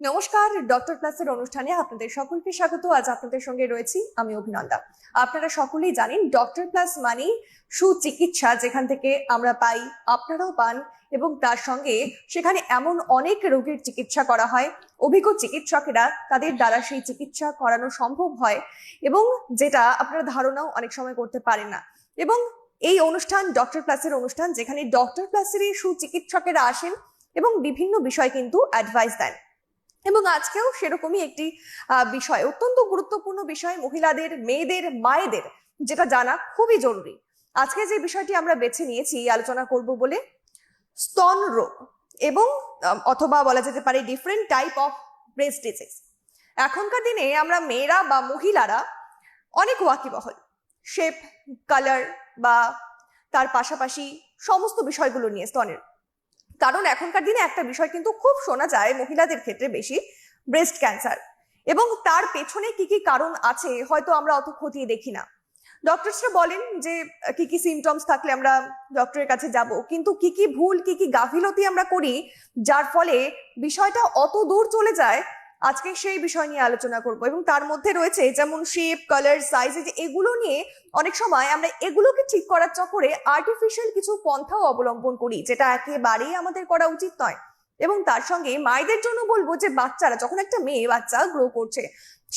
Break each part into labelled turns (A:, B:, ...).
A: নমস্কার, ডক্টর প্লাসের অনুষ্ঠানে আপনাদের সকলকে স্বাগত। আজ আপনাদের সঙ্গে রয়েছি আমি অভিনন্দা। আপনারা সকলেই জানেন ডক্টর প্লাস মানে সুচিকিৎসা, যেখান থেকে আমরা পাই, আপনারাও পান, এবং তার সঙ্গে সেখানে এমন অনেক রোগের চিকিৎসা করা হয়। অভিজ্ঞ চিকিৎসকেরা তাদের দ্বারা সেই চিকিৎসা করানো সম্ভব হয়, এবং যেটা আপনারা ধারণাও অনেক সময় করতে পারেন না। এবং এই অনুষ্ঠান ডক্টর প্লাসের অনুষ্ঠান, যেখানে ডক্টর প্লাসেরই সুচিকিৎসকেরা আসেন এবং বিভিন্ন বিষয় কিন্তু অ্যাডভাইস দেন। এবং আজকেও সেরকমই একটি বিষয়, অত্যন্ত গুরুত্বপূর্ণ বিষয়, মহিলাদের, মেয়েদের, মায়েদের যেটা জানা খুবই জরুরি। আজকে যে বিষয়টি আমরা বেছে নিয়েছি আলোচনা করব বলে, স্তন রোগ, এবং অথবা বলা যেতে পারে different type of breast disease. এখনকার দিনে আমরা মেয়েরা বা মহিলারা অনেক ওয়াকিবহল, শেপ, কালার বা তার পাশাপাশি সমস্ত বিষয়গুলো নিয়ে স্তনের। কারণ এখনকার দিনে একটা বিষয় কিন্তু খুব শোনা যায় মহিলাদের ক্ষেত্রে বেশি, ব্রেস্ট ক্যান্সার, এবং তার পেছনে কি কি কারণ আছে হয়তো আমরা অত খতিয়ে দেখি না। ডক্টরসরা বলেন যে কি কি সিমটমস থাকলে আমরা ডক্টরের কাছে যাব, কিন্তু কি কি ভুল, কি কি গাফিলতি আমরা করি যার ফলে বিষয়টা অত দূর চলে যায়। আজকে সেই বিষয় নিয়ে আলোচনা করব, এবং তার মধ্যে রয়েছে যেমন শেপ, কালার, সাইজ, এগুলো নিয়ে অনেক সময় আমরা এগুলোকে ঠিক করার চক্করে আর্টিফিশিয়াল কিছু পন্থাও অবলম্বন করি, যেটা একেবারেই আমাদের করা উচিত নয়। এবং তার সঙ্গে মায়েদের জন্য বলবো যে বাচ্চারা যখন, একটা মেয়ে বাচ্চা গ্রো করছে,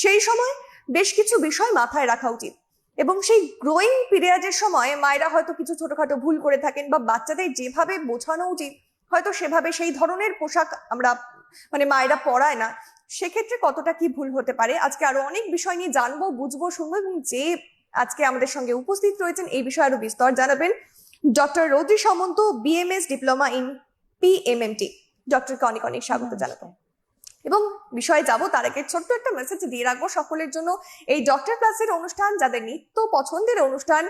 A: সেই সময় বেশ কিছু বিষয় মাথায় রাখা উচিত। এবং সেই গ্রোয়িং পিরিয়ডের সময় মায়েরা হয়তো কিছু ছোটখাটো ভুল করে থাকেন, বা বাচ্চাদের যেভাবে বোঝানো উচিত হয়তো সেভাবে সেই ধরনের পোশাক আমরা মায়েরা পরায় না। সেক্ষেত্রে কতটা কি ভুল হতে পারে, আজকে আরো অনেক বিষয় নিয়ে জানবো, বুঝবো, শুনবো। এবং যে আজকে আমাদের সঙ্গে উপস্থিত রয়েছেন এই বিষয়ে আরো বিস্তর জানাবেন doctor Raudri Samanta, BMS diploma in PMMT. ডক্টরকে অনেক অনেক স্বাগত জানাবো। এবং বিষয়ে যাব তার আগে ছোট্ট একটা মেসেজ দিয়ে রাখবো সকলের জন্য। এই ডক্টর প্লাসের অনুষ্ঠান যাদের নিত্য পছন্দের অনুষ্ঠান,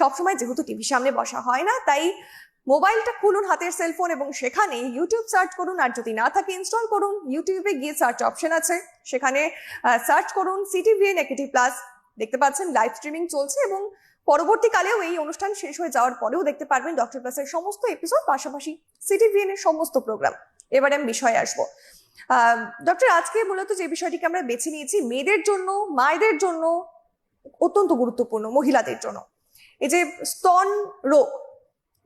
A: সবসময় যেহেতু টিভির সামনে বসা হয় না, তাই মোবাইলটা খুলুন, হাতের সেলফোন, এবং সেখানে ইউটিউব সার্চ করুন। আর যদি না থাকে ইনস্টল করুন, ইউটিউবে গিয়ে সার্চ অপশন আছে, সেখানে সার্চ করুন সিটিভিএন একেটি প্লাস। দেখতে পাচ্ছেন লাইভ স্ট্রিমিং চলছে, এবং পরবর্তীকালেও এই অনুষ্ঠান শেষ হয়ে যাওয়ার পরেও দেখতে পারবেন ডক্টর প্লাসের সমস্ত এপিসোড, পাশাপাশি সিটিভিএন এর সমস্ত প্রোগ্রাম। এবারে আমি বিষয়ে আসবো। ডক্টর, আজকে মূলত যে বিষয়টিকে আমরা বেছে নিয়েছি মেয়েদের জন্য, মায়েদের জন্য অত্যন্ত গুরুত্বপূর্ণ, মহিলাদের জন্য, এই যে স্তন রোগ।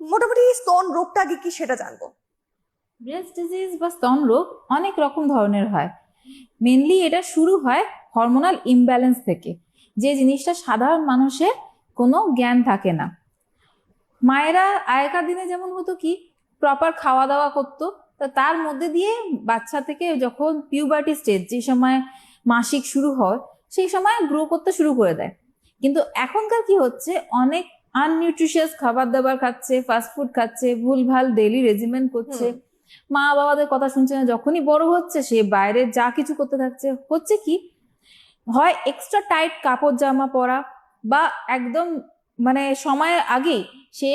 A: মোটামুটি স্তন রোগটা আগে কি সেটা জানবো।
B: ব্রেস্ট ডিজিজ বা স্তন রোগ অনেক রকম ধরনের হয়। মেনলি এটা শুরু হয় হরমোনাল ইমব্যালেন্স থেকে, যে জিনিসটা সাধারণ মানুষের কোনো জ্ঞান থাকে না। মায়েরা আগেকার দিনে যেমন হতো কি, প্রপার খাওয়া দাওয়া করতো, তার মধ্যে দিয়ে বাচ্চা থেকে যখন পিউবার্টি স্টেজ, যে সময় মাসিক শুরু হয়, সেই সময় গ্রো করতে শুরু করে দেয়। কিন্তু এখনকার কি হচ্ছে, অনেক আননিউট্রিশিয়াস খাবার দাবার খাচ্ছে, ফাস্টফুড খাচ্ছে, ভুলভাল ডেইলি রেজিমেন করছে, মা বাবাদের কথা শুনছে না। যখনই বড় হচ্ছে সে বাইরে যা কিছু করতে থাকছে, হচ্ছে কি, হয় এক্সট্রা টাইট কাপড় জামা পরা, বা একদম সময়ের আগেই সে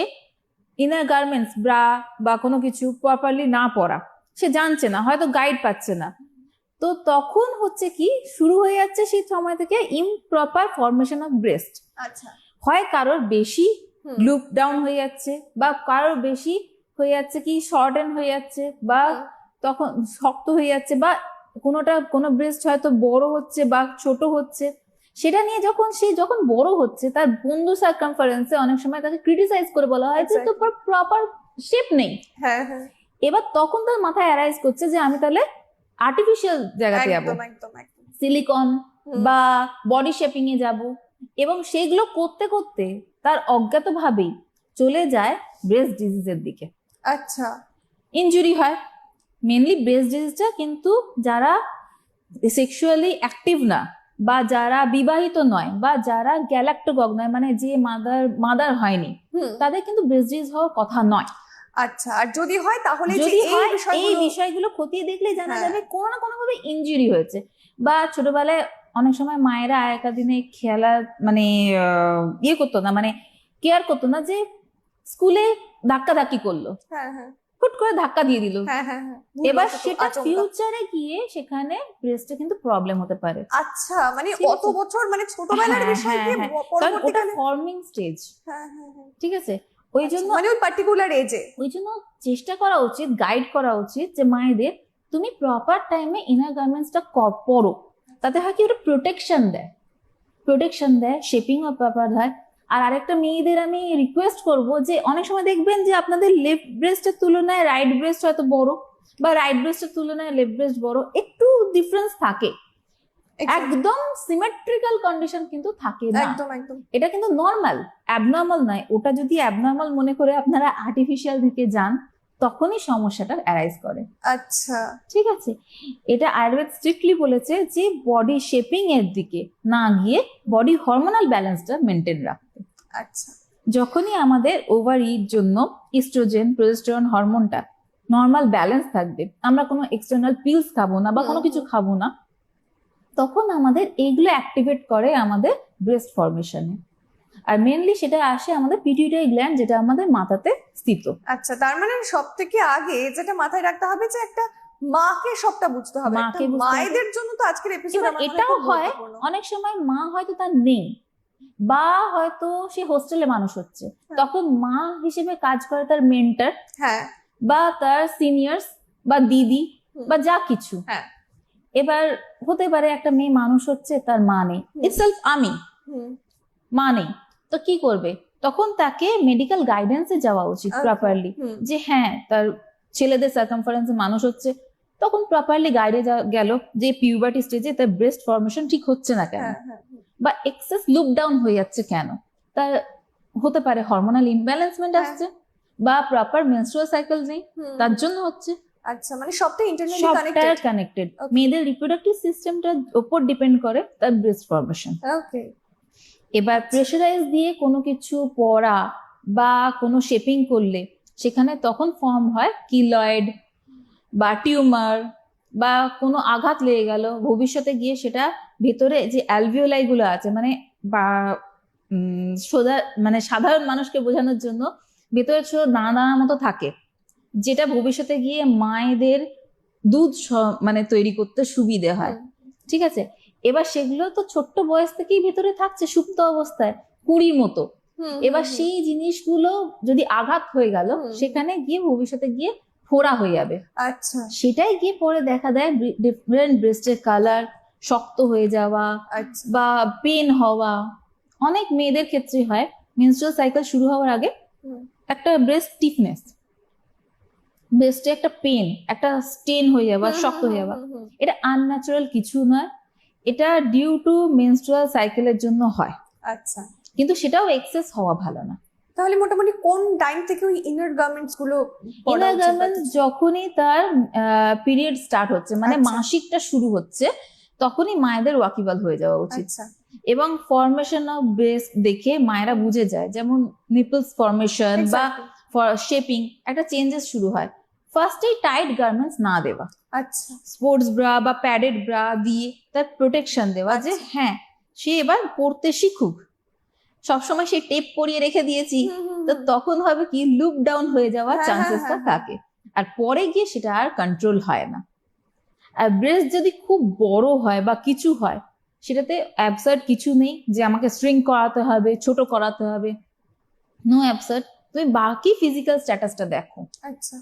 B: ইনার গার্মেন্টস, ব্রা বা কোনো কিছু প্রপারলি না পরা, সে জানছে না, হয়তো গাইড পাচ্ছে না। তো তখন হচ্ছে কি, শুরু হয়ে যাচ্ছে সেই সময় থেকে ইমপ্রপার ফরমেশন অফ ব্রেস্ট।
A: আচ্ছা,
B: হয় কারোর বেশি লুপ ডাউন হয়ে যাচ্ছে, বা কারোর বেশি হয়ে যাচ্ছে কি শর্টেন হয়ে যাচ্ছে, বা তখন শক্ত হয়ে যাচ্ছে, বা কোনো ব্রেস্ট হয়তো বড় হচ্ছে বা ছোট হচ্ছে। সেটা নিয়ে যখন বড় হচ্ছে, তার বন্ধু সার্কামফারেন্সে অনেক সময় তাকে ক্রিটিসাইজ করে বলা হয় যে তোর প্রপার শেপ নেই।
A: হ্যাঁ হ্যাঁ।
B: এবার তখন তার মাথায় অ্যারাইজ করছে যে আমি তাহলে আর্টিফিশিয়াল জায়গাতে যাবো, সিলিকন বা বডি শেপিং এ যাব, এবং সেগুলো করতে করতে তার অজ্ঞাতভাবেই চলে যায় ব্রেস্ট ডিজিজের দিকে।
A: আচ্ছা,
B: ইনজুরি হয়। মেনলি ব্রেস্ট ডিজিজটা কিন্তু যারা সেক্সুয়ালি অ্যাক্টিভ না, বা যারা বিবাহিত নয়, বা যারা গ্যালাক্টোগগ নয়, মানে যে মাদার হয়নি, তাদের কিন্তু ব্রেস্ট ডিজিজ হওয়ার কথা নয়।
A: আচ্ছা, আর যদি হয় তাহলে
B: এই বিষয়গুলো খতিয়ে দেখলে জানা যাবে কোনো না কোনো ভাবে ইনজুরি হয়েছে। বা ছোটবেলায় অনেক সময় মায়েরা আগেকার দিনে খেলা ইয়ে করতো না, কেয়ার করতো না, যে স্কুলে ধাক্কাধাক্কি করলো, হুট করে ধাক্কা দিয়ে দিল, এবার সেটা ফিউচারে গিয়ে সেখানে ব্রেস্টে কিন্তু প্রবলেম হতে পারে।
A: আচ্ছা, অত বছর ছোটবেলার বিষয় কি,
B: ওটা ফর্মিং স্টেজ। ঠিক আছে, ওই জন্য
A: ওই পার্টিকুলার এজে
B: ওই জন্য চেষ্টা করা উচিত, গাইড করা উচিত যে মায়েদের তুমি প্রপার টাইমে ইনার গার্মেন্টসটা পরো, তাতে হয় কি ওটা প্রোটেকশন দেয়, শেপিং ও প্রপার হয়। আর আরেকটা মেয়েদের আমি রিকোয়েস্ট করব যে অনেক সময় দেখবেন যে আপনাদের লেফট ব্রেস্টের তুলনায় রাইট ব্রেস্ট হয়তো বড়, বা রাইট ব্রেস্টের তুলনায় লেফট ব্রেস্ট বড়, একটু ডিফারেন্স থাকে। একদম সিমেট্রিক্যাল কন্ডিশন কিন্তু থাকে না,
A: একদম একদম
B: এটা কিন্তু নর্মাল, অ্যাবনর্মাল নয়। ওটা যদি অ্যাবনর্মাল মনে করে আপনারা আর্টিফিশিয়াল দিকে যান, তখনই সমস্যাটা অ্যারাইজ করে।
A: আচ্ছা
B: ঠিক আছে, এটা আয়ুর্বেদ স্ট্রিক্টলি বলেছে যে বডি শেপিং এর দিকে না গিয়ে বডি হরমোনাল ব্যালেন্সটা মেনটেন রাখতে।
A: আচ্ছা
B: যখনই আমাদের ওভারির জন্য ইস্ট্রোজেন প্রোজেস্টেরন হরমোনটা নর্মাল ব্যালেন্স থাকবে, আমরা কোনো এক্সটার্নাল পিলস খাবো না বা কোনো কিছু খাবো না, তখন আমাদের এইগুলো অ্যাক্টিভেট করে আমাদের ব্রেস্ট ফর্মেশনে। আর মেনলি সেটা আসে আমাদের পিটুইটারি গ্ল্যান্ড, যেটা আমাদের মাথাতে স্থিত।
A: আচ্ছা, তার মানে সব থেকে আগে যেটা মাথায় রাখতে হবে যে একটা মাকে সবটা বুঝতে হবে।
B: মাকে
A: একটা
B: বুঝতে হবে।
A: মায়েদের জন্য তো আজকের এপিসোড
B: এবার
A: আমার
B: এটাও হয় অনেক সময় মা হয়তো তার নেই, বা হয়তো সে হোস্টেলে মানুষ হচ্ছে, তখন মা হিসেবে কাজ করে তার মেন্টর,
A: হ্যাঁ
B: বা তার সিনিয়র্স বা দিদি বা যা কিছু।
A: হ্যাঁ
B: এবার হতে পারে একটা মেয়ে মানুষ হচ্ছে, তার মা নেই, ইটসেলফ আমি মা নেই, তো কি করবে? তখন তাকে মেডিকেল গাইডেন্সে যাওয়া উচিত প্রপারলি, যে হ্যাঁ তার ছেলেদের সার্কামফারেন্সে মানুষ হচ্ছে, তখন প্রপারলি গাইডে গেল যে পিউবার্টি স্টেজে তার ব্রেস্ট ফর্মেশন ঠিক হচ্ছে না কেন, বা এক্সেস লুক ডাউন হয়ে যাচ্ছে কেন। তার হতে পারে হরমোনাল ইমব্যালেন্সমেন্ট আসছে, বা প্রপার মেনস্ট্রুয়াল সাইকেল নেই, তার জন্য হচ্ছে।
A: আচ্ছা, মানে সবটা ইন্টারনালি
B: সবটা কানেক্টেড। মেয়েদের রিপ্রোডাক্টিভ সিস্টেমটার উপর ডিপেন্ড করে তার ব্রেস্ট ফর্মেশন।
A: ওকে।
B: এবার প্রেশারাইজ দিয়ে কোনো কিছু পরা বা কোনো শেপিং করলে সেখানে তখন ফর্ম হয় কিলয়েড বা টিউমার, বা কোনো আঘাত লেগে গেল, ভবিষ্যতে গিয়ে সেটা ভেতরে যে অ্যালভিওলাই গুলো আছে, মানে বা সোজা মানে সাধারণ মানুষকে বোঝানোর জন্য ভেতরে ছোট দানা দানা মতো থাকে, যেটা ভবিষ্যতে গিয়ে মায়েদের দুধ মানে তৈরি করতে সুবিধে হয়। ঠিক আছে, এবার সেগুলো তো ছোট্ট বয়স থেকেই ভেতরে থাকছে সুপ্ত অবস্থায়, কুড়ির মতো। এবার সেই জিনিসগুলো যদি আঘাত হয়ে গেল, সেখানে গিয়ে ভবিষ্যতে গিয়ে ফোড়া হয়ে যাবে।
A: আচ্ছা,
B: সেটাই গিয়ে পরে দেখা দেয় ডিফারেন্ট ব্রেস্টের কালার, শক্ত হয়ে যাওয়া বা পেন হওয়া। অনেক মেয়েদের ক্ষেত্রে হয় মেনস্ট্রুয়াল সাইকেল শুরু হওয়ার আগে একটা ব্রেস্ট স্টিফনেস, ব্রেস্টে একটা পেন, একটা স্টেন হয়ে যাওয়া, শক্ত হয়ে যাওয়া। এটা আনন্যাচারাল কিছু নয়, এটা ডিউ টু মেনস্ট্রুয়াল সাইকেলের জন্য হয়।
A: আচ্ছা,
B: কিন্তু সেটাও এক্সেস হওয়া ভালো না।
A: তাহলে মোটামুটি কোন টাইম থেকে ওই ইনার গার্মেন্টস গুলো
B: ইনার গার্মেন্টস যখনই তার পিরিয়ড স্টার্ট হচ্ছে, মানে মাসিকটা শুরু হচ্ছে, তখনই মায়েদের ওয়াকিবল হয়ে যাওয়া উচিত। এবং ফরমেশন অফ ব্রেস্ট দেখে মায়েরা বুঝে যায়, যেমন নিপলস ফরমেশন বা শেপিং একটা চেঞ্জেস শুরু হয়। ফার্স্টেই টাইট গার্মেন্টস না দেওয়া,
A: আচ্ছা,
B: স্পোর্টস ব্রা বা প্যাডেড ব্রা দিয়ে তার প্রোটেকশন দেওয়া, যে হ্যাঁ সে এবার পড়তে শিখুক। সবসময় সে টেপ পরিয়ে রেখে দিয়েছি, তো তখন হবে কি লুক ডাউন হয়ে যাওয়ার চান্সেসটা থাকে, আর পরে গিয়ে সেটা আর কন্ট্রোল হয় না। আর ব্রেস্ট যদি খুব বড় হয় বা কিছু হয়, সেটাতে অ্যাবসার্ড কিছু নেই যে আমাকে স্ট্রিং করাতে হবে, ছোট করাতে হবে, নো অ্যাবসার্ড। তুমি বাকি ফিজিক্যাল স্ট্যাটাসটা দেখো।
A: আচ্ছা,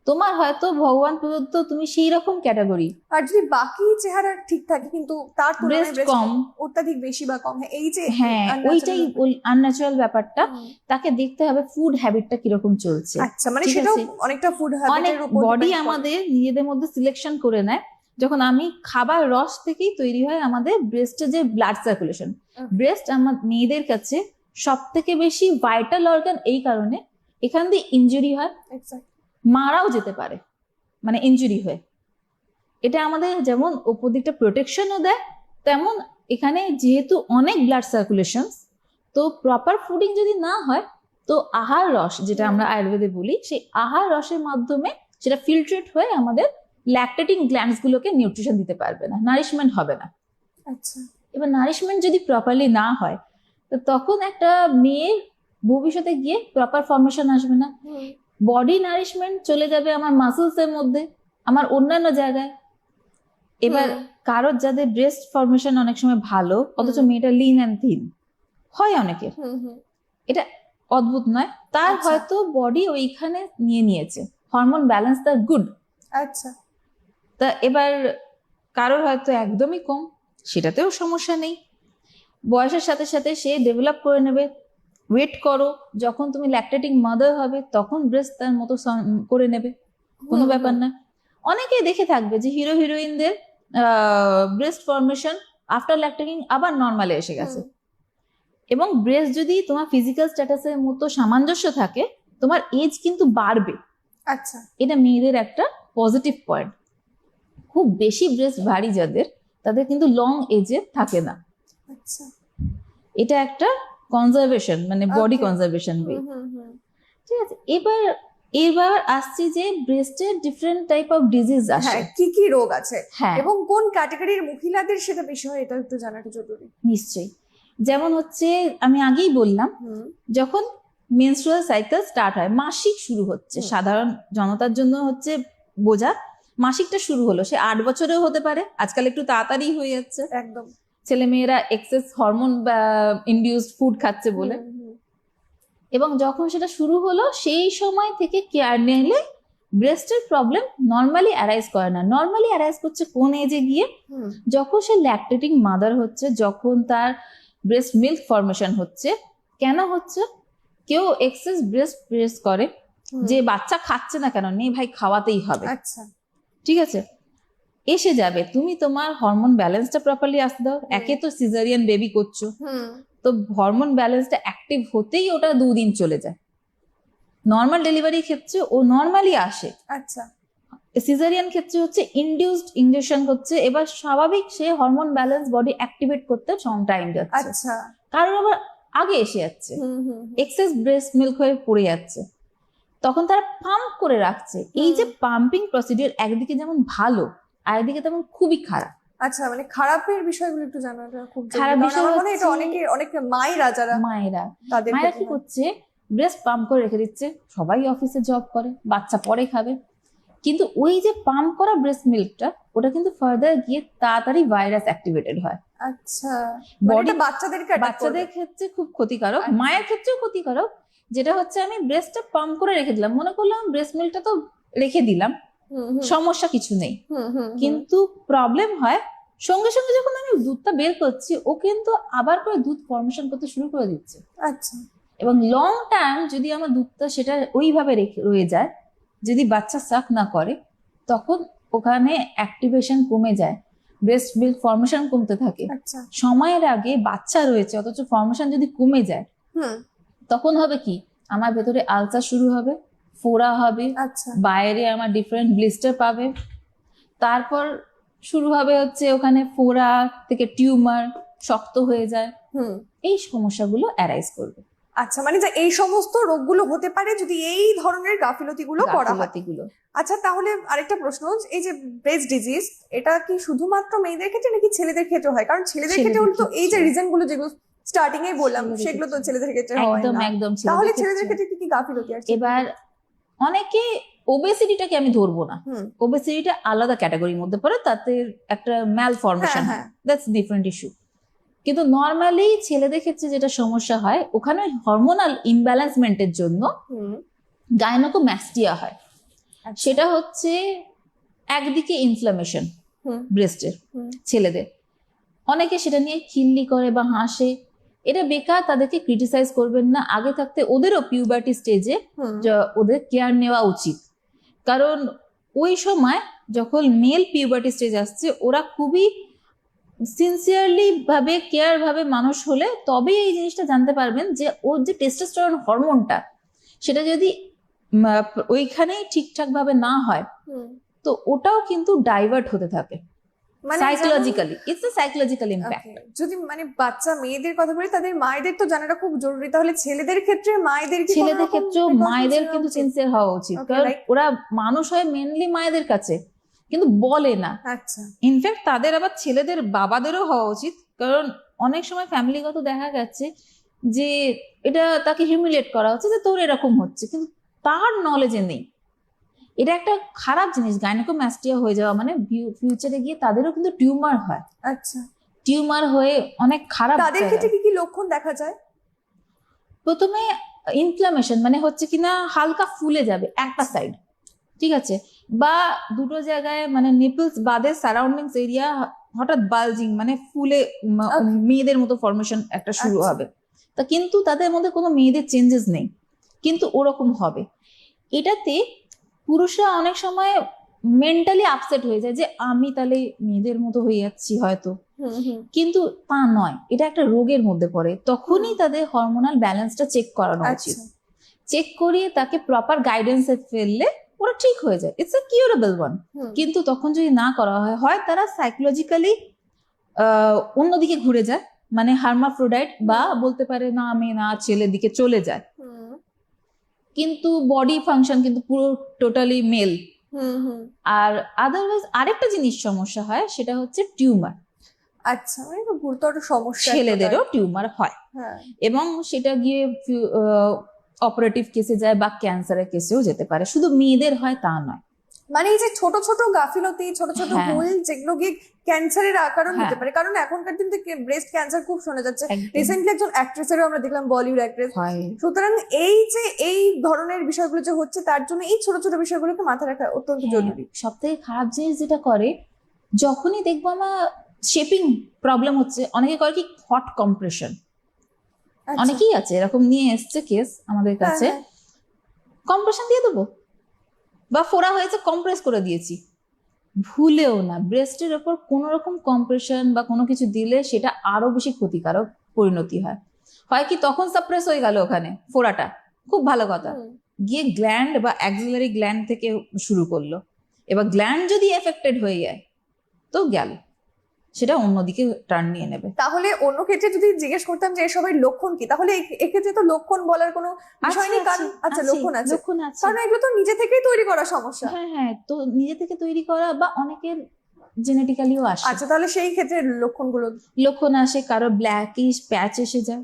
B: তোমার হয়তো ভগবান প্রদত্ত তুমি সেই রকম ক্যাটাগরি,
A: আর যদি বাকি চেহারা ঠিক থাকে কিন্তু তার তুলনায়
B: ব্রেস্ট কম,
A: অত্যাধিক বেশি বা কম, এই যে
B: হ্যাঁ ওইটাই আনন্যাচারাল ব্যাপারটা। তাকে দেখতে হবে ফুড হ্যাবিটটা কিরকম চলছে।
A: আচ্ছা, মানে সেটাও অনেকটা ফুড হ্যাবিটের উপর
B: বডি আমাদের নিজেদের মধ্যে সিলেকশন করে নেয়। যখন আমি খাবার রস থেকেই তৈরি হয় আমাদের ব্রেস্টে যে ব্লাড সার্কুলেশন, ব্রেস্ট আমার মেয়েদের কাছে সব থেকে বেশি ভাইটাল অর্গান, এই কারণে এখান দিয়ে ইনজুরি হয়, মারাও যেতে পারে মানে ইনজুরি হয়ে। এটা আমাদের যেমন ওপর দিকটা প্রোটেকশনও দেয়, তেমন এখানে যেহেতু অনেক ব্লাড সার্কুলেশন, তো প্রপার ফুডিং যদি না হয়, তো আহার রস যেটা আমরা আয়ুর্বেদে বলি, সেই আহার রসের মাধ্যমে সেটা ফিল্ট্রেট হয়ে আমাদের ল্যাকটেটিং গ্ল্যান্ডস গুলোকে নিউট্রিশন দিতে পারবে না, নারিশমেন্ট হবে না।
A: আচ্ছা,
B: এবার নারিশমেন্ট যদি প্রপারলি না হয়, তো তখন একটা মেয়ের ভবিষ্যতে গিয়ে প্রপার ফর্মেশন আসবে না। বডি নারিশমেন্ট চলে যাবে আমার মাসলস এর মধ্যে, আমার অন্যান্য জায়গায়। এবার কারোর যাদের ব্রেস্ট ফর্মেশন অনেক সময় ভালো, অথচ মেয়েটা লিন অ্যান্ড থিন হয় অনেকের, এটা অদ্ভুত নয়, তার হয়তো বডি ওইখানে নিয়ে নিয়েছে, হরমোন ব্যালেন্স তার গুড।
A: আচ্ছা,
B: তা এবার কারোর হয়তো একদমই কম, সেটাতেও সমস্যা নেই, বয়সের সাথে সাথে সে ডেভেলপ করে নেবে। ওয়েট করো, যখন তুমি ল্যাকটেটিং মাদার হবে তখন ব্রেস্ট তার মতো করে নেবে, কোনো ব্যাপার না। অনেকেই দেখে থাকবে যে হিরো হিরোইনদের ব্রেস্ট ফর্মেশন আফটার ল্যাকটেটিং আবার নর্মালে এসে গেছে। এবং ব্রেস্ট যদি তোমার ফিজিক্যাল স্ট্যাটাসের মতো সামঞ্জস্য থাকে, তোমার এজ কিন্তু বাড়বে।
A: আচ্ছা,
B: এটা মেয়েদের একটা পজিটিভ পয়েন্ট। খুব বেশি ব্রেস্ট ভারী যাদের, তাদের কিন্তু লং এজে থাকে না।
A: আচ্ছা,
B: এটা একটা কনজারভেশন, মানে বডি
A: Okay.
B: Conservation way. ঠিক আছে, এবার এবার আসছি যে ব্রেস্টের ডিফারেন্ট টাইপ অফ ডিজিজ আসে।
A: হ্যাঁ, কি কি রোগ আছে
B: হ্যাঁ,
A: এবং কোন ক্যাটাগরির মহিলাদের সেটা বেশি হয়, এটা একটু জানাটা জরুরি।
B: নিশ্চয়ই। যেমন হচ্ছে আমি আগেই বললাম, যখন মেনস্ট্রুয়াল সাইকেল স্টার্ট হয়, মাসিক শুরু হচ্ছে, সাধারণ জনতার জন্য হচ্ছে বোঝা, মাসিকটা শুরু হলো, সে 8 বছরেও হতে পারে, আজকাল একটু তাড়াতাড়ি হয়ে যাচ্ছে,
A: একদম।
B: ছেলেমেয়েরা এক্সেস হরমোন বা ইনডিউসড ফুড খাচ্ছে বলে। এবং যখন সেটা শুরু হলো সেই সময় থেকে কেয়ার নিলে ব্রেস্টের প্রবলেম নর্মালি অ্যারাইজ করে না। নর্মালি অ্যারাইজ করছে কোন এজে গিয়ে, যখন সে ল্যাকটেটিং মাদার হচ্ছে, যখন তার ব্রেস্ট মিল্ক ফর্মেশন হচ্ছে। কেন হচ্ছে? কেউ এক্সেস ব্রেস্ট প্রেস করে যে বাচ্চা খাচ্ছে না কেন, নেই ভাই খাওয়াতেই হবে।
A: আচ্ছা,
B: ঠিক আছে, এসে যাবে, তুমি তোমার হরমোন ব্যালেন্সটা প্রপারলি আসতে দাও। একে তো সিজারিয়ান বেবি করছো, তো হরমোন ব্যালেন্সটা অ্যাক্টিভ হতেই ওটা 2 দিন চলে যায়। নর্মাল ডেলিভারির ক্ষেত্রে ও নর্মালি আসে,
A: আচ্ছা,
B: সিজারিয়ান ক্ষেত্রে হচ্ছে ইনডিউসড ইনজেকশন হচ্ছে। এবার স্বাভাবিক সে হরমোন ব্যালেন্স বডি অ্যাক্টিভেট করতে টাইম যাচ্ছে,
A: আচ্ছা,
B: কারণ আবার আগে এসে যাচ্ছে, এক্সেস ব্রেস্ট মিল্ক হয়ে পড়ে যাচ্ছে, তখন তারা পাম্প করে রাখছে। এই যে পাম্পিং প্রসিডিউর একদিকে যেমন ভালো, আর একদিকে তেমন খুবই খারাপ।
A: আচ্ছা, মানে খারাপের বিষয়গুলো একটু জানাটা খুব জরুরি,
B: খারাপ
A: কারণ
B: বিষয়
A: আমার মনে হয় এটা
B: হচ্ছে
A: অনেক মায়েরা যারা
B: মায়েরা
A: তাদের
B: মায়েরা
A: ক্ষেত্রে
B: কি
A: হয়।
B: করছে, ব্রেস্ট পাম্প করে রেখে দিচ্ছে, সবাই অফিসে জব করে, বাচ্চা পরে খাবে, কিন্তু ওই যে পাম্প করা ব্রেস্ট মিল্কটা, ওটা কিন্তু ফার্দার গিয়ে তাড়াতাড়ি ভাইরাস অ্যাক্টিভেটেড হয়।
A: আচ্ছা,
B: বডি
A: এটা বাচ্চাদেরকে attack
B: বাচ্চাদের
A: করবে।
B: ক্ষেত্রে খুব ক্ষতিকারক,
A: আচ্ছা।
B: মায়ের ক্ষেত্রেও ক্ষতিকারক। যেটা হচ্ছে আমি ব্রেস্টটা পাম্প করে রেখে দিলাম, মনে করলাম ব্রেস্ট মিল্কটা তো রেখে দিলাম, সমস্যা কিছু নেই, কিন্তু প্রবলেম হয় সঙ্গে সঙ্গে যখন আমি দুধটা বের করছি, ও কিন্তু আবার করে দুধ ফর্মেশন করতে শুরু করে দিচ্ছে।
A: আচ্ছা,
B: এবং লং টাইম যদি আমার দুধটা সেটা ওইভাবে রেখে রয়ে যায়, যদি বাচ্চা সাক না করে, তখন ওখানে অ্যাক্টিভেশন কমে যায়, ব্রেস্ট মিল্ক ফর্মেশন কমতে থাকে।
A: আচ্ছা,
B: সময়ের আগে বাচ্চা রয়েছে অথচ ফর্মেশন যদি কমে যায়, তখন হবে কি, আমার ভেতরে আলসার শুরু হবে, ফোড়া হবে,
A: আচ্ছা,
B: বাইরে আমার ডিফারেন্ট ব্লিস্টার পাবে, তারপর শুরু হবে হচ্ছে ওখানে ফোড়া থেকে টিউমার, শক্ত হয়ে যায়, এই সমস্যাগুলো অ্যারাইজ করবে।
A: আচ্ছা, মানে যে এই সমস্ত রোগগুলো হতে পারে যদি এই ধরনের গাফিলতিগুলো করা হয়।
B: গাফিলতিগুলো।
A: আচ্ছা, তাহলে আরেকটা প্রশ্ন, এই যে ব্রেস্ট ডিজিজ, এটা কি শুধুমাত্র মেয়েদের ক্ষেত্রে নাকি ছেলেদের ক্ষেত্রে হয়? কারণ ছেলেদের ক্ষেত্রে তো এই যে রিজন গুলো যেগুলো স্টার্টিং এ বললাম,
B: ছেলেদের
A: সেগুলো তো
B: ক্ষেত্রে।
A: ছেলেদের ক্ষেত্রে হয়
B: একদম
A: না।
B: একদম
A: তাহলে
B: ছেলেদের
A: ছেলেদের
B: ক্ষেত্রে।
A: ক্ষেত্রে কি কি গাফিলতি আছে?
B: এবার অনেকে ওবেসিটিটাকে আমি ধরবো না, ওবেসিটিটা আলাদা ক্যাটাগরির মধ্যে পড়ে, তাতে একটা ম্যাল ফর্মেশন হয়, দ্যাটস ডিফারেন্ট ইস্যু। কিন্তু নর্মালি ছেলেদের ক্ষেত্রে যেটা সমস্যা হয়, ওখানে হরমোনাল ইমব্যালেন্সমেন্টের জন্য গাইনোকোম্যাস্টিয়া হয়। সেটা হচ্ছে একদিকে ইনফ্লামেশন ব্রেস্টের, ছেলেদের অনেকে সেটা নিয়ে খিল্লি করে বা হাসে, এটা বেকার, তাদেরকে ক্রিটিসাইজ করবেন না। আগে থাকতে ওদেরও পিউবার্টি স্টেজে ওদের কেয়ার নেওয়া উচিত, কারণ ওই সময় যখন মেল পিউবার্টি স্টেজ আসছে, ওরা খুবই সিনসিয়ারলি ভাবে কেয়ার ভাবে মানুষ হলে তবেই এই জিনিসটা জানতে পারবেন যে ওর যে টেস্টোস্টেরন হরমোনটা, সেটা যদি ওইখানেই ঠিকঠাক ভাবে না হয়, তো ওটাও কিন্তু ডাইভার্ট হতে থাকে psychologically. It's a psychological impact.
A: যদি মানে বাচ্চা মেয়েদের কথা বলি, তাদের মায়েদের তো জানাটা খুব জরুরি, তাহলে ছেলেদের ক্ষেত্রে
B: ছেলেদের ক্ষেত্রেও মায়েদের কিন্তু সিনসিয়ার হওয়া উচিত, কারণ ওরা মানুষ হয় মেনলি মায়েদের কাছে, কিন্তু বলে না।
A: আচ্ছা,
B: ইনফ্যাক্ট তাদের আবার ছেলেদের বাবাদেরও হওয়া উচিত, কারণ অনেক সময় ফ্যামিলিগত দেখা গেছে যে এটা তাকে হিউমিলিয়েট করা হচ্ছে যে তোর এরকম হচ্ছে, কিন্তু তার নলেজে নেই। এটা একটা খারাপ জিনিস, গাইনোকোম্যাস্টিয়া হয়ে যাওয়া মানে ফিউচারে গিয়ে তাদেরও কিন্তু টিউমার হয়।
A: আচ্ছা,
B: টিউমার হয়ে অনেক খারাপ।
A: তাদের ক্ষেত্রে কি কি লক্ষণ দেখা যায়?
B: প্রথমে ইনফ্লামেশন, মানে হচ্ছে কিনা হালকা ফুলে যাবে একটা সাইড, ঠিক আছে, বা দুটো জায়গায় মানে নিপলস বাদে সারাউন্ডিংস এরিয়া হঠাৎ বালজিং মানে ফুলে মেয়েদের মতো ফর্মেশন একটা শুরু
A: আচ্ছা।
B: হবে। তা কিন্তু তাদের মধ্যে কোনো মেয়েদের চেঞ্জেস নেই, কিন্তু ওরকম হবে। এটাতে পুরুষরা অনেক সময় মেন্টালি আপসেট হয়ে যায় যে আমি তাহলে মেয়েদের মতো হয়ে যাচ্ছি হয়তো, কিন্তু তা নয়, এটা একটা রোগের মধ্যে পড়ে। তখনই তাদের হরমোনাল ব্যালেন্সটা চেক করানো উচিত।
A: আচ্ছা।
B: চেক করিয়ে তাকে প্রপার গাইডেন্সে ফেললে ওরা ঠিক হয়ে যায়, ইটস আ কিউরেবল ওয়ান। কিন্তু তখন যদি না করা হয়, হয় তারা সাইকোলজিক্যালি অন্যদিকে ঘুরে যায়, মানে হার্মাফ্রোডাইট, বা বলতে পারে না আমি না ছেলের দিকে চলে যায়, কিন্তু বডি ফাংশন কিন্তু পুরো টোটালি মেল। আর আদারওয়াইজ আরেকটা জিনিস সমস্যা হয়, সেটা হচ্ছে টিউমার।
A: আচ্ছা, মানে তো গুরুতর সমস্যা।
B: ছেলেদেরও টিউমার হয়,
A: হ্যাঁ।
B: এবং সেটা গিয়ে অপারেটিভ কেসে যায় বা ক্যান্সারের কেসেও যেতে পারে। শুধু মেয়েদের হয় তা নয়,
A: মানে এই যে ছোট ছোট গাফিলতি, ছোট ছোট
B: হ্যাঁ।
A: ভুল, যেগুলো গিয়ে ক্যান্সারের কারণ
B: হ্যাঁ।
A: হতে পারে। কারণ এখনকার দিন থেকে ব্রেস্ট ক্যান্সার খুব শোনা যাচ্ছে।
B: একদম।
A: রিসেন্টলি একজন অ্যাক্ট্রেসেরও আমরা দেখলাম, বলিউড অ্যাক্ট্রেস।
B: হয়।
A: সুতরাং এই যে এই ধরনের বিষয়গুলো যে হচ্ছে, তার জন্য এই ছোট ছোট বিষয়গুলোকে মাথায় রাখা অত্যন্ত জরুরি।
B: সব থেকে খারাপ জিনিস যেটা করে, যখনই দেখবো আমার শেপিং প্রবলেম হচ্ছে, অনেকে করে কি হট কম্প্রেশন,
A: আচ্ছা।
B: অনেকেই আছে এরকম নিয়ে এসছে কেস আমাদের কাছে,
A: হ্যাঁ,
B: কম্প্রেশন দিয়ে দেবো বা ফোড়া হয়েছে কম্প্রেস করে দিয়েছি। ভুলেও না, ব্রেস্টের ওপর কোনো রকম কম্প্রেশন বা কোনো কিছু দিলে সেটা আরো বেশি ক্ষতিকারক পরিণতি হয়। হয় কি তখন সাপ্রেস হয়ে গেল ওখানে ফোড়াটা, খুব ভালো কথা, গিয়ে গ্ল্যান্ড বা অ্যাক্সিলারি গ্ল্যান্ড থেকে শুরু করলো। এবার গ্ল্যান্ড যদি এফেক্টেড হয়ে যায় তো গেল, সেটা অন্যদিকে টার্ন নিয়ে নেবে।
A: তাহলে অন্য ক্ষেত্রে যদি জিজ্ঞেস করতাম যে এসবের লক্ষণ কি, তাহলে এক্ষেত্রে তো লক্ষণ বলার কোনো বিষয় নেই। কারণ আচ্ছা, লক্ষণ আছে,
B: লক্ষণ আছে,
A: কারণ এগুলো তো নিজে থেকেই তৈরি করা সমস্যা।
B: হ্যাঁ হ্যাঁ, তো নিজে থেকে তৈরি করা বা অনেকের জেনেটিক্যালিও আসে।
A: আচ্ছা, তাহলে সেই ক্ষেত্রে
B: লক্ষণ আসে, কারো ব্ল্যাকিশ প্যাচ এসে যায়,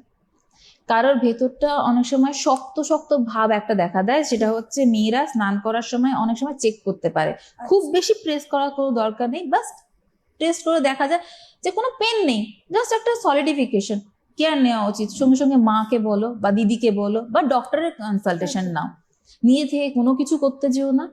B: কারোর ভেতরটা অনেক সময় শক্ত শক্ত ভাব একটা দেখা দেয়, সেটা হচ্ছে মেয়েরা স্নান করার সময় অনেক সময় চেক করতে পারে। খুব বেশি প্রেস করার কোনো দরকার নেই, বাস টেস্ট করে দেখা যায় যে কোনো পেন নেই, জাস্ট একটা সলিডিফিকেশন। কেয়ার নেওয়া উচিত, সঙ্গে সঙ্গে মাকে বলো বা দিদিকে বলো বা ডক্টরের কনসালটেশন নাও। নিয়ে থেকে কোনো কিছু করতে যেও না,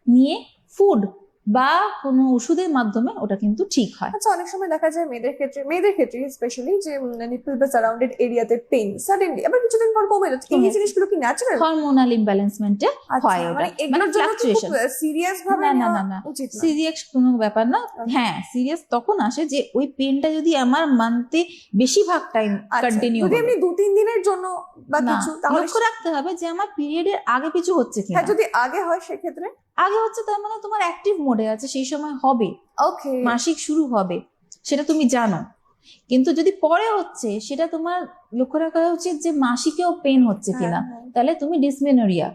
B: নিয়ে ফুড বা কোনো ওষুধের মাধ্যমে ওটা কিন্তু ঠিক হয়।
A: আচ্ছা, অনেক সময় দেখা যায় মেয়েদের ক্ষেত্রে স্পেশালি যে নিপল বা সারাউন্ডেড এরিয়াতে পেইন সাডেনলি আবার কিছুদিন পর কমে যাচ্ছে, এই জিনিসগুলো কি ন্যাচারাল?
B: হরমোনাল ইমব্যালেন্সমেন্টে হয় ওটা,
A: মানে এগুলোর জন্য
B: ফ্লাকচুয়েশন।
A: সিরিয়াস ভাবে নেওয়া উচিত না?
B: সিরিয়াস কোনো ব্যাপার না। হ্যাঁ, সিরিয়াস তখন আসে যে ওই পেনটা যদি আমার মানতে বেশিরভাগ টাইম কন্টিনিউ
A: যদি
B: হবে,
A: এমনি 2-3 দিনের জন্য বা
B: না,
A: কিছু, তাহলে
B: লক্ষ্য রাখতে হবে যে আমার পিরিয়ডের আগে পিছু হচ্ছে কিনা।
A: হ্যাঁ, যদি আগে হয় সেক্ষেত্রে
B: আগে হচ্ছে তার মানে তোমার অ্যাক্টিভ মোডে আছে, সেই সময় হবে,
A: ওকে,
B: মাসিক শুরু হবে, সেটা তুমি জানো। কিন্তু যদি পরে হচ্ছে, সেটা তোমার লক্ষ্য রাখা উচিত যে মাসিকেও পেন হচ্ছে কিনা। তাহলে তুমি ডিসমেনোরিয়া,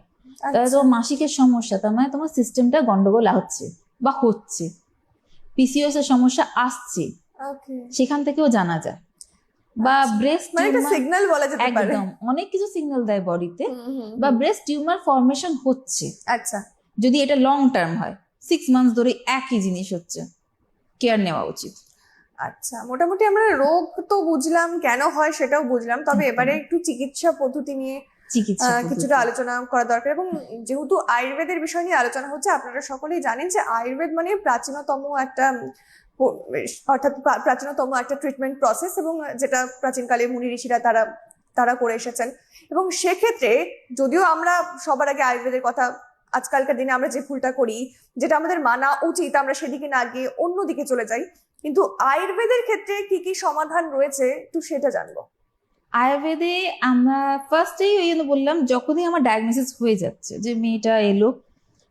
B: তাহলে তোমার মাসিকের সমস্যা, তার মানে তোমার সিস্টেমটা গন্ডগোল হচ্ছে বা হচ্ছে, পিসিওএস এর সমস্যা আসছে, সেখান থেকেও জানা যায়। বা ব্রেস্ট
A: মানে একটা সিগন্যাল বলা যেতে পারে।
B: একদম, অনেক কিছু সিগন্যাল দেয় বডিতে। বা ব্রেস্ট টিউমার ফর্মেশন হচ্ছে,
A: আচ্ছা,
B: যদি এটা লং টার্ম হয়, 6 মান্থস ধরে একই জিনিস হচ্ছে, কেয়ার নেওয়া উচিত।
A: আচ্ছা, মোটামুটি আমরা রোগ তো বুঝলাম, কেন হয় সেটাও বুঝলাম, তবে এবারে একটু চিকিৎসা পদ্ধতি নিয়ে কিছুটা আলোচনা করা দরকার। এবং যেহেতু আয়ুর্বেদের বিষয় নিয়ে আলোচনা হচ্ছে, আপনারা সকলেই জানেন যে আয়ুর্বেদ মানে প্রাচীনতম একটা ট্রিটমেন্ট প্রসেস, এবং যেটা প্রাচীনকালে মুনি ঋষিরা তারা করে এসেছেন। এবং সেক্ষেত্রে যদিও আমরা সবার আগে আয়ুর্বেদের কথা, আজকালকার দিনে আমরা যে ভুলটা করি, যেটা আমাদের মানা উচিত, আমরা সেদিকে না গিয়ে অন্যদিকে চলে যাই। কিন্তু আয়ুর্বেদের ক্ষেত্রে কি কি সমাধান রয়েছে একটু সেটা জানবো।
B: আয়ুর্বেদে আমরা ফার্স্টেই ওই জন্য বললাম, যখনই আমার ডায়াগনোসিস হয়ে যাচ্ছে যে মেয়েটা এলো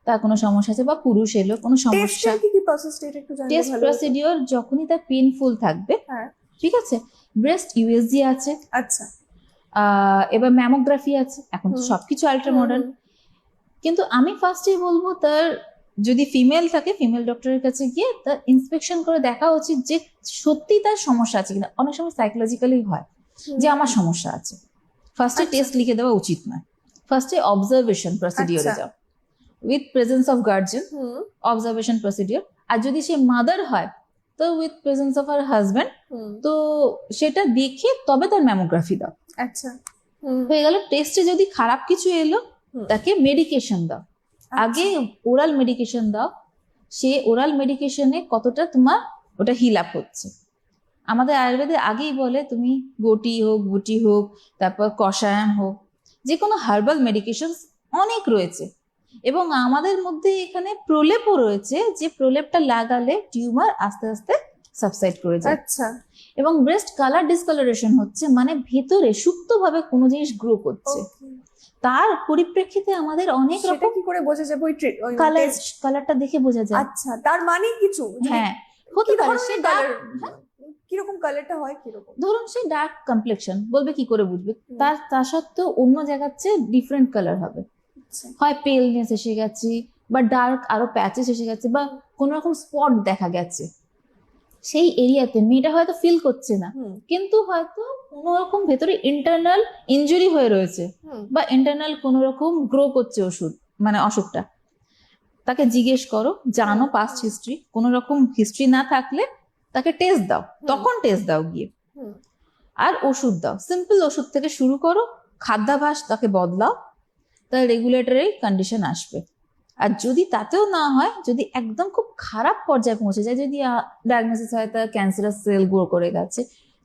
B: তার কোনো সমস্যা আছে বা পুরুষ এলো কোনো সমস্যা, টেস্ট প্রসিডিওর যখনই তার পেইনফুল থাকবে, ঠিক আছে, ব্রেস্ট ইউএসজি আছে,
A: আচ্ছা,
B: এবার ম্যামোগ্রাফি আছে, এখন তো সবকিছু আল্ট্রা মডার্ন। কিন্তু আমি ফার্স্টেই বলবো, তার যদি ফিমেল থাকে, ফিমেল ডক্টরের কাছে গিয়ে তার ইন্সপেকশন করে দেখা উচিত যে সত্যি তার সমস্যা আছে কিনা। অনেক সময় সাইকোলজিক্যালি হয় যে আমার সমস্যা আছে, ফার্স্টে টেস্ট লিখে দেওয়া উচিত নয়, ফার্স্টে অবজারভেশন প্রসিডিওরে যাও with presence of guardian, observation procedure. আর যদি সে মাদার হয় তো with presence of her husband, তো সেটা দেখে তবে তার ম্যামোগ্রাফি দাও।
A: আচ্ছা,
B: হয়ে গেল। টেস্টে যদি খারাপ কিছু এলো, তাকে মেডিকেশন দাও, আগে ওরাল মেডিকেশন দাও, সে ওরাল মেডিকেশনে কতটা তোমার ওটা হিল আপ হচ্ছে। আমাদের আয়ুর্বেদে আগেই বলে তুমি গটি হোক, বুটি হোক, তারপর কষায়ন হোক, যে কোনো হার্বাল মেডিকেশন অনেক রয়েছে। এবং আমাদের মধ্যে এখানে প্রলেপও রয়েছে, যে প্রলেপটা লাগালে টিউমার আস্তে আস্তে সাবসাইড করে যায়।
A: আচ্ছা,
B: এবং ব্রেস্ট কালার ডিসকালারেশন হচ্ছে মানে ভেতরে সুপ্তভাবে কোনো জিনিস গ্রো করছে,
A: okay.
B: তার পরিপ্রেক্ষিতে আমাদের অনেক
A: সেটা
B: রকম
A: কি করে বোঝা যাবে ওই
B: কালার,
A: test?
B: কালারটা দেখে বোঝা যায়।
A: আচ্ছা, তার মানে কিছু যদি
B: হ্যাঁ, হতে
A: কি
B: পারে
A: ধরনের
B: সে
A: কালার,
B: dark,
A: কিরকম কালারটা হয় কিরকম?
B: ধরুন সে ডার্ক কমপ্লেকশন, বলবে কি করে বুঝবে?
A: হুম।
B: তা সত্ত্বেও অন্য জায়গার চেয়ে ডিফারেন্ট কালার হবে,
A: আচ্ছা,
B: হয় পেলনেস এসে গেছে বা ডার্ক আরো প্যাচেস এসে গেছে বা কোন রকম স্পট দেখা গেছে সেই এরিয়াতে, মেয়েটা হয়তো ফিল করছে না,
A: হুম,
B: কিন্তু হয়তো কোনো রকম ভেতরে ইন্টারনাল ইনজুরি হয়ে রয়েছে
A: হুম,
B: বা ইন্টারনাল কোনো রকম গ্রো করছে ওষুধ মানে অসুখটা। তাকে জিজ্ঞেস করো, জানো পাস্ট হিস্ট্রি, কোনো রকম হিস্ট্রি না থাকলে তাকে টেস্ট দাও, তখন টেস্ট দাও গিয়ে,
A: হুম,
B: আর ওষুধ দাও। সিম্পল ওষুধ থেকে শুরু করো, খাদ্যাভ্যাস তাকে বদলাও, তার রেগুলেটরি কন্ডিশন আসবে। আর যদি তাতেও না হয়, যদি একদম খুব খারাপ পর্যায়ে পৌঁছে যায়, যদি ডায়াগনোসিস হয় তার ক্যান্সারাস সেল গ্রো করে গেছে,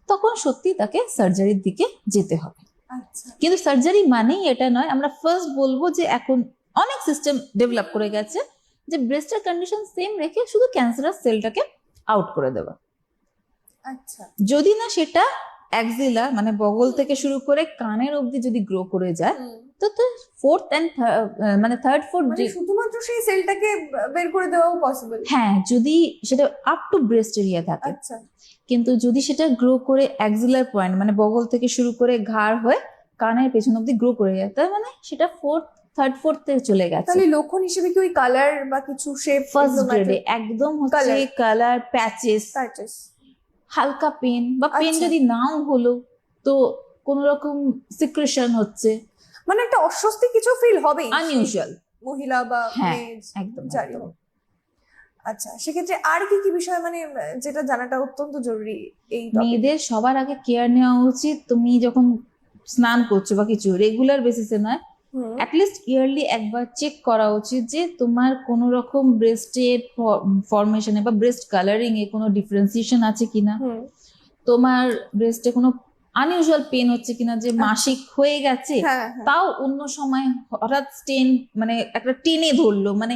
B: তখন সত্যি তাকে সার্জারির দিকে যেতে হবে।
A: আচ্ছা,
B: কিন্তু সার্জারি মানেই এটা নয়, আমরা ফার্স্ট বলবো যে এখন অনেক সিস্টেম ডেভেলপ করে গেছে যে ব্রেস্টের কন্ডিশন সেম রেখে শুধু ক্যান্সারাস সেলটাকে আউট করে দেওয়া।
A: আচ্ছা,
B: যদি না সেটা অ্যাক্সিলা মানে বগল থেকে শুরু করে কানের অবধি যদি গ্রো করে যায়,
A: হুম।
B: তো তো ফোর্থ এন্ড মানে থার্ড ফোর্থ,
A: মানে শুধুমাত্র সেই সেলটাকে বের করে দেওয়াও পসিবল?
B: হ্যাঁ, যদি সেটা আপ টু ব্রেস্ট এরিয়া থাকে।
A: আচ্ছা,
B: কিন্তু যদি সেটা গ্রো করে অ্যাক্সিলার পয়েন্ট মানে বগল থেকে শুরু করে ঘাড় হয়ে কানের পেছন অব্দি গ্রো করে যায়, তার মানে সেটা থার্ড ফোর্থ এ চলে গেছে।
A: তাহলে লক্ষণ হিসেবে কি ওই কালার বা কিছু শেপ?
B: ফার্স্ট গ্রেডে একদম হচ্ছে কালার, প্যাচেস, হালকা পেন বা পেন
A: আচ্ছা।
B: যদি নাও হলো তো কোন রকম সিক্রেশন হচ্ছে,
A: মানে একটা অস্বস্তি কিছু ফিল হবে
B: আনইউজুয়াল,
A: মহিলা বা
B: হ্যাঁ
A: মেয়ে
B: একদম
A: যারই
B: একদম।
A: হোক। আচ্ছা, সেক্ষেত্রে আর কি কি বিষয় মানে যেটা জানাটা অত্যন্ত জরুরি এই topic এ?
B: মেয়েদের সবার আগে কেয়ার নেওয়া উচিত, তুমি যখন স্নান করছো বা কিছু রেগুলার বেসিসে নয়,
A: হুম,
B: অ্যাটলিস্ট ইয়ারলি একবার চেক করা উচিত যে তোমার কোনো রকম ব্রেস্টের ফরমেশনে বা ব্রেস্ট কালারিং এ কোনো ডিফারেন্সিয়েশন আছে কিনা,
A: হুম,
B: তোমার ব্রেস্টে কোনো আনইউজুয়াল পেন হচ্ছে কিনা, যে মাসিক হয়ে গেছে
A: হ্যাঁ, হ্যাঁ,
B: তাও অন্য সময় হঠাৎ স্টেন মানে একটা টেনে ধরলো, মানে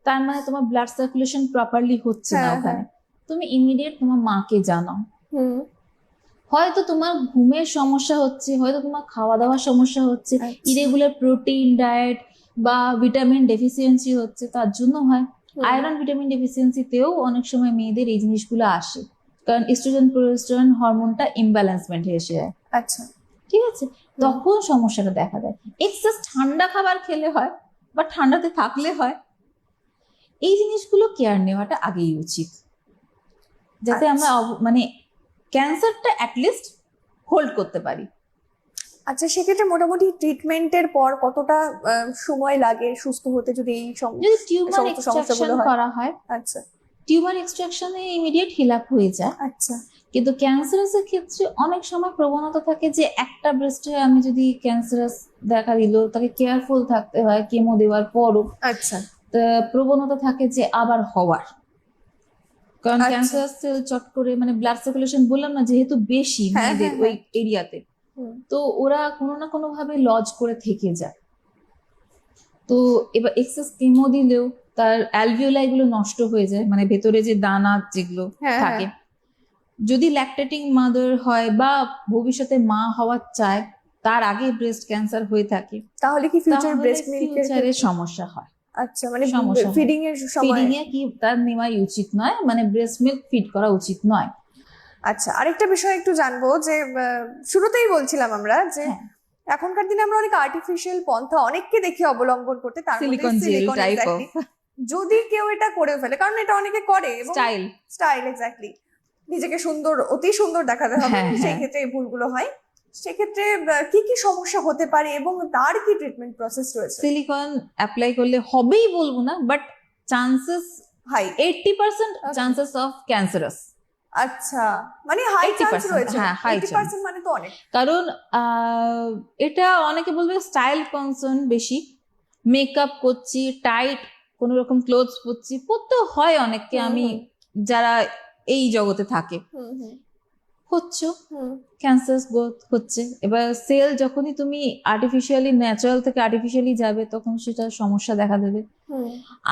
B: তার মানে তোমার ব্লাড সার্কুলেশন প্রপারলি হচ্ছে না
A: হ্যাঁ,
B: ওখানে, তুমি ইমিডিয়েট তোমার মাকে জানাও।
A: হুম,
B: হয়তো তোমার ঘুমের সমস্যা হচ্ছে, হয়তো তোমার খাওয়া দাওয়ার সমস্যা হচ্ছে,
A: আচ্ছা।
B: ইরেগুলার প্রোটিন ডায়েট বা ভিটামিন ডেফিসিয়েন্সি হচ্ছে, তার জন্য হয়।
A: হুম,
B: আয়রন ভিটামিন ডেফিসিয়েন্সিতেও অনেক সময় মেয়েদের এই জিনিসগুলো আসে, কারণ ইস্ট্রোজেন প্রোজেস্টেরন হরমোনটা ইমব্যালেন্সমেন্ট এসে যায়,
A: আচ্ছা,
B: ঠিক আছে, তখন সমস্যাটা দেখা দেয়। এক্সেস ঠান্ডা খাবার খেলে হয় বা ঠান্ডাতে থাকলে হয়, এই জিনিসগুলো কেয়ার নেওয়াটা আগেই উচিত, যাতে আমরা মানে ক্যান্সারটা অ্যাটলিস্ট হোল্ড করতে পারি।
A: আচ্ছা, সেক্ষেত্রে মোটামুটি ট্রিটমেন্টের পর কতটা সময় লাগে সুস্থ হতে যদি এই
B: যদি টিউমার
A: সমস্ত সমস্যাগুলো
B: এক্সট্রাকশন
A: হয়?
B: করা হয়,
A: আচ্ছা,
B: টিউমার এক্সট্রাকশনে ইমিডিয়েট হিল আপ হয়ে যায়।
A: আচ্ছা,
B: কিন্তু ক্যান্সারাসের ক্ষেত্রে অনেক সময় প্রবণতা থাকে যে একটা ব্রেস্টে আমি যদি ক্যান্সারাস দেখা দিল, তাকে কেয়ারফুল থাকতে হয় কেমো দেওয়ার পরও,
A: আচ্ছা,
B: প্রবণতা থাকে যে আবার হওয়ার, কারণ
A: আচ্ছা।
B: ক্যান্সারাস সেল চট করে মানে ব্লাড সার্কুলেশন বললাম না যেহেতু বেশি
A: হ্যাঁ,
B: মেয়েদের
A: হ্যাঁ,
B: ওই এরিয়াতে,
A: হুম,
B: তো ওরা কোনো না কোনো ভাবে লজ করে থেকে যায়। তো এবার এক্সেস কেমো দিলেও তার অ্যালভিওলাই গুলো নষ্ট হয়ে যায়, মানে ভেতরে যে দানা যেগুলো
A: হ্যাঁ,
B: থাকে, যদি ল্যাকটেটিং মাদার হয় বা ভবিষ্যতে মা হওয়ার চায়, তার আগে ব্রেস্ট ক্যান্সার হয়ে থাকে,
A: তাহলে কি ফিউচার
B: তাহলে
A: ব্রেস্ট মিল্কের
B: ফিউচারে সমস্যা হয়।
A: আচ্ছা, মানে
B: সমস্যা হয়।
A: ফিডিং এর সময়?
B: ফিডিং এ কি তার নেওয়াই উচিত নয়, মানে ব্রেস্ট মিল্ক ফিড করা উচিত নয়।
A: আচ্ছা, আরেকটা বিষয় একটু জানবো যে শুরুতেই বলছিলাম আমরা যে
B: হ্যাঁ,
A: এখনকার দিনে আমরা অনেক আর্টিফিশিয়াল পন্থা অনেককে দেখি অবলম্বন করতে, তার মধ্যে
B: silicone gel
A: silicone
B: type of
A: exactly. যদি কেউ এটা করে ফেলে, কারণ এটা অনেকে করে এবং
B: স্টাইল,
A: স্টাইল এক্স্যাক্টলি, নিজেকে সুন্দর অতি সুন্দর দেখাতে হবে,
B: হ্যাঁ,
A: সেই
B: হ্যাঁ।
A: ক্ষেত্রে এই ভুলগুলো হয়। সেক্ষেত্রে কি কি সমস্যা হতে পারে এবং তার কি ট্রিটমেন্ট প্রসেস রয়েছে?
B: সিলিকন অ্যাপ্লাই করলে হবেই বলবো না, but chances
A: high?
B: 80% chances of cancerous.
A: আচ্ছা, মানে হাই চান্স
B: 80%,
A: রয়েছে?
B: হ্যাঁ, high
A: 80% মানে তো অনেক।
B: কারণ এটা অনেকে বলবে স্টাইল কনসার্ন বেশি, মেকআপ করছি, টাইট কোনো রকম ক্লোথস পরতে হয় অনেককে, আমি যারা এই জগতে থাকে হচ্ছে ক্যান্সার গ্রোথ হচ্ছে। এবার সেল যখনই তুমি আর্টিফিশিয়ালি ন্যাচারাল থেকে আর্টিফিশিয়ালি যাবে তখন সেটা সমস্যা দেখা দেবে।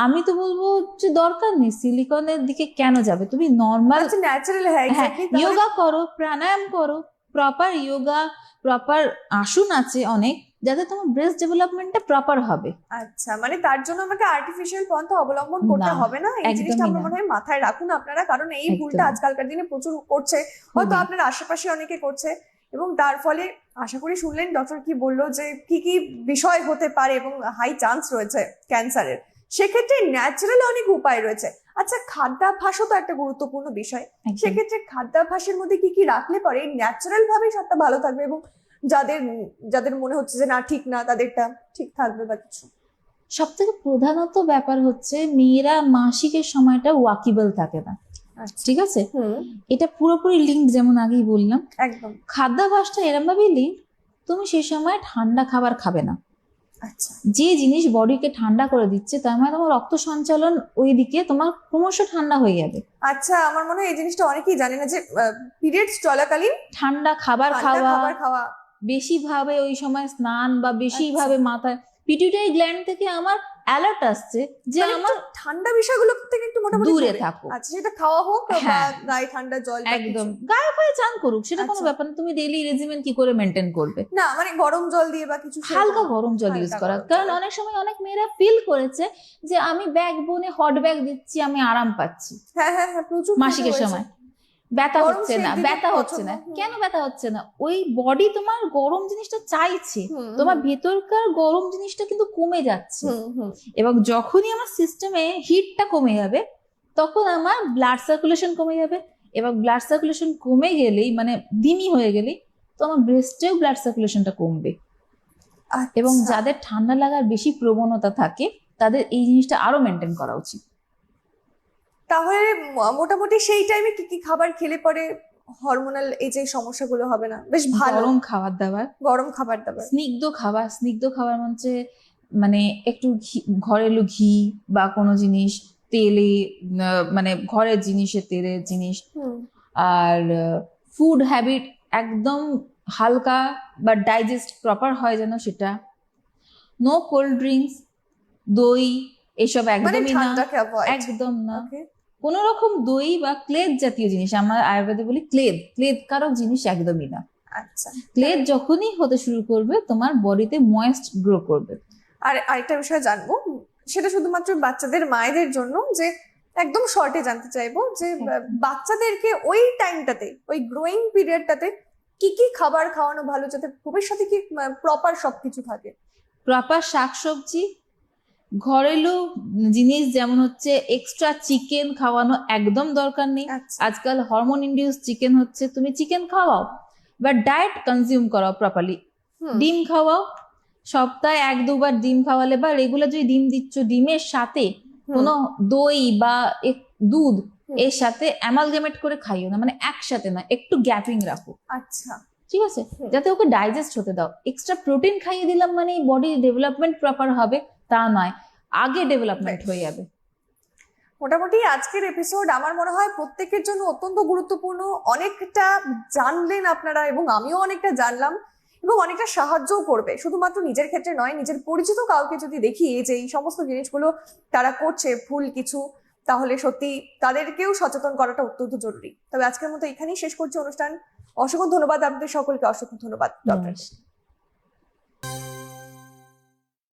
B: আমি তো বলবো যে দরকার নেই সিলিকনের দিকে কেন যাবে, তুমি নর্মাল
A: ন্যাচারাল হ্যাঁ
B: যোগা করো, প্রাণায়াম করো, প্রপার যোগা, প্রপার আসন আছে অনেক, যাতে তোমার ব্রেস্ট ডেভেলপমেন্টটা প্রপার হবে।
A: আচ্ছা, মানে তার জন্য আমাকে আর্টিফিশিয়াল পন্থা অবলম্বন করতে হবে না, এই জিনিসটা আমার মনে হয় মাথায় রাখুন আপনারা, কারণ এই ভুলটা আজকালকার দিনে প্রচুর করছে, হয়তো আপনার আশেপাশে অনেকে করছে, এবং তার ফলে আশা করি শুনলেন ডক্টর কি বললো যে কি কি বিষয় হতে পারে এবং হাই চান্স রয়েছে ক্যান্সারের, সেক্ষেত্রে ন্যাচারাল অনেক উপায় রয়েছে। আচ্ছা, খাদ্যাভ্যাসও তো একটা গুরুত্বপূর্ণ বিষয়, সেক্ষেত্রে খাদ্যাভ্যাসের মধ্যে কি কি রাখলে পরে ন্যাচারাল ভাবে সবটা ভালো থাকবে এবং যাদের যাদের মনে হচ্ছে যে না ঠিক না তাদেরটা ঠিক থাকবে বা কিছু?
B: সব থেকে প্রধানত ব্যাপার হচ্ছে মেয়েরা মাসিকের সময়টা ওয়াকিবল থাকে না, ঠিক আছে? এটা পুরোপুরি লিঙ্ক, যেমন আগেই বললাম
A: একদম
B: খাদ্যাভ্যাসটা এরম ভাবেই লিঙ্ক, তুমি সেই সময় ঠান্ডা খাবার খাবে না।
A: আচ্ছা,
B: যে জিনিস বডিকে ঠান্ডা করে দিচ্ছে তার মানে তোমার রক্ত সঞ্চালন ওইদিকে তোমার ক্রমশ ঠান্ডা হয়ে যাবে।
A: আচ্ছা, আমার মনে হয় এই জিনিসটা অনেকেই জানে না যে পিরিয়ডস চলাকালীন
B: ঠান্ডা খাবার
A: খাওয়া,
B: বেশি ভাবে ওই সময় স্নান বা বেশি ভাবে মাথায় পিটুইটারি গ্ল্যান্ড থেকে আমার অ্যালার্ট আসছে যে আমার
A: ঠান্ডা বিষয়গুলো থেকে একটু মোটামুটি
B: দূরে থাকো।
A: আচ্ছা, সেটা খাওয়া হোক বা গায়ে ঠান্ডা জল,
B: একদম গায়ে ফায়ে চান করুক, সেটা কোনো ব্যাপার না। তুমি ডেইলি রেজিমেন কি করে মেনটেন করবে?
A: না মানে গরম জল দিয়ে বা কিছু
B: হালকা গরম জল ইউজ করা, কারণ অনেক সময় অনেক মেয়েরা ফিল করেছে যে আমি ব্যাগ বোনে হট ব্যাগ দিচ্ছি, আমি আরাম পাচ্ছি।
A: হ্যাঁ হ্যাঁ হ্যাঁ, প্রচুর
B: মাসিকের সময় ব্যথা হচ্ছে না, ব্যথা হচ্ছে না, কেন ব্যথা হচ্ছে না? ওই বডি তোমার গরম জিনিসটা চাইছে, তোমার ভেতরকার গরম জিনিসটা কিন্তু কমে যাচ্ছে, এবং যখনই আমার সিস্টেমে হিটটা কমে যাবে তখন আমার ব্লাড সার্কুলেশন কমে যাবে, এবং ব্লাড সার্কুলেশন কমে গেলেই মানে ডিমি হয়ে গেলেই তো আমার ব্রেস্টেও ব্লাড সার্কুলেশনটা কমবে। এবং যাদের ঠান্ডা লাগার বেশি প্রবণতা থাকে তাদের এই জিনিসটা আরো মেনটেন করা উচিত।
A: তাহলে মোটামুটি সেই টাইমে কি কি খাবার খেলে পরে হরমোনাল এই যে সমস্যাগুলো হবে না? বেশ ভালো
B: গরম খাবার দাবার, স্নিগ্ধ খাবার মানে একটু ঘরেলু ঘি বা কোনো জিনিস তেলে, মানে ঘরের জিনিসের তেলের জিনিস, আর ফুড হ্যাবিট একদম হালকা বা ডাইজেস্ট প্রপার হয় যেন সেটা, নো কোল্ড ড্রিঙ্কস, দই এসব একদমই না, একদম না। কোন রকম দই বা ক্লেদ জাতীয় জিনিস, আমরা আয়ুর্বেদে বলি ক্লেদ কারক জিনিস একদমই না।
A: আচ্ছা,
B: ক্লেদ যখনই হতে শুরু করবে তোমার বডিতে ময়েস্ট গ্রো করবে।
A: আর আরেকটা বিষয় জানবো, সেটা শুধুমাত্র বাচ্চাদের মায়েদের জন্য, যে একদম শর্টে জানতে চাইবো যে বাচ্চাদেরকে ওই টাইমটাতে, ওই গ্রোয়িং পিরিয়ডটাতে কি কি খাবার খাওয়ানো ভালো যাতে ভবিষ্যতে কি প্রপার সবকিছু থাকে?
B: প্রপার শাকসবজি, ঘরেলু জিনিস, যেমন হচ্ছে এক্সট্রা চিকেন খাওয়ানো একদম দরকার নেই। আজকাল হরমোন ইন্ডিউস চিকেন হচ্ছে, তুমি চিকেন খাওয়াও বা ডায়েট কনজিউম করাও প্রপারলি। ডিম খাওয়াও, সপ্তাহে 1-2 বার ডিম খাওয়ালে, বা রেগুলার যদি ডিম দিচ্ছ ডিমের সাথে কোনো দই বা দুধ এর সাথে অ্যামালগামেট করে খাইও না, মানে একসাথে না, একটু গ্যাপিং রাখো।
A: আচ্ছা,
B: ঠিক আছে, যাতে ওকে ডাইজেস্ট হতে দাও। এক্সট্রা প্রোটিন খাইয়ে দিলাম মানে বডি ডেভেলপমেন্ট প্রপার হবে তা নয়, আগে ডেভেলপমেন্ট হয়ে যাবে।
A: মোটামুটি আজকের এপিসোড আমার মনে হয় প্রত্যেকের জন্য অত্যন্ত গুরুত্বপূর্ণ, অনেকটা জানলেন আপনারা এবং আমিও অনেকটা জানলাম, এবং অনেকটা সাহায্যও করবে, শুধুমাত্র নিজের ক্ষেত্রে নয়, নিজের পরিচিত কাউকে যদি দেখি যে এই সমস্ত জিনিসগুলো তারা করছে ভুল কিছু, তাহলে সত্যি তাদেরকেও সচেতন করাটা অত্যন্ত জরুরি। তবে আজকের মতো এখানেই শেষ করছি অনুষ্ঠান। অসংখ্য ধন্যবাদ আপনাদের সকলকে, অসংখ্য ধন্যবাদ ডক্টর।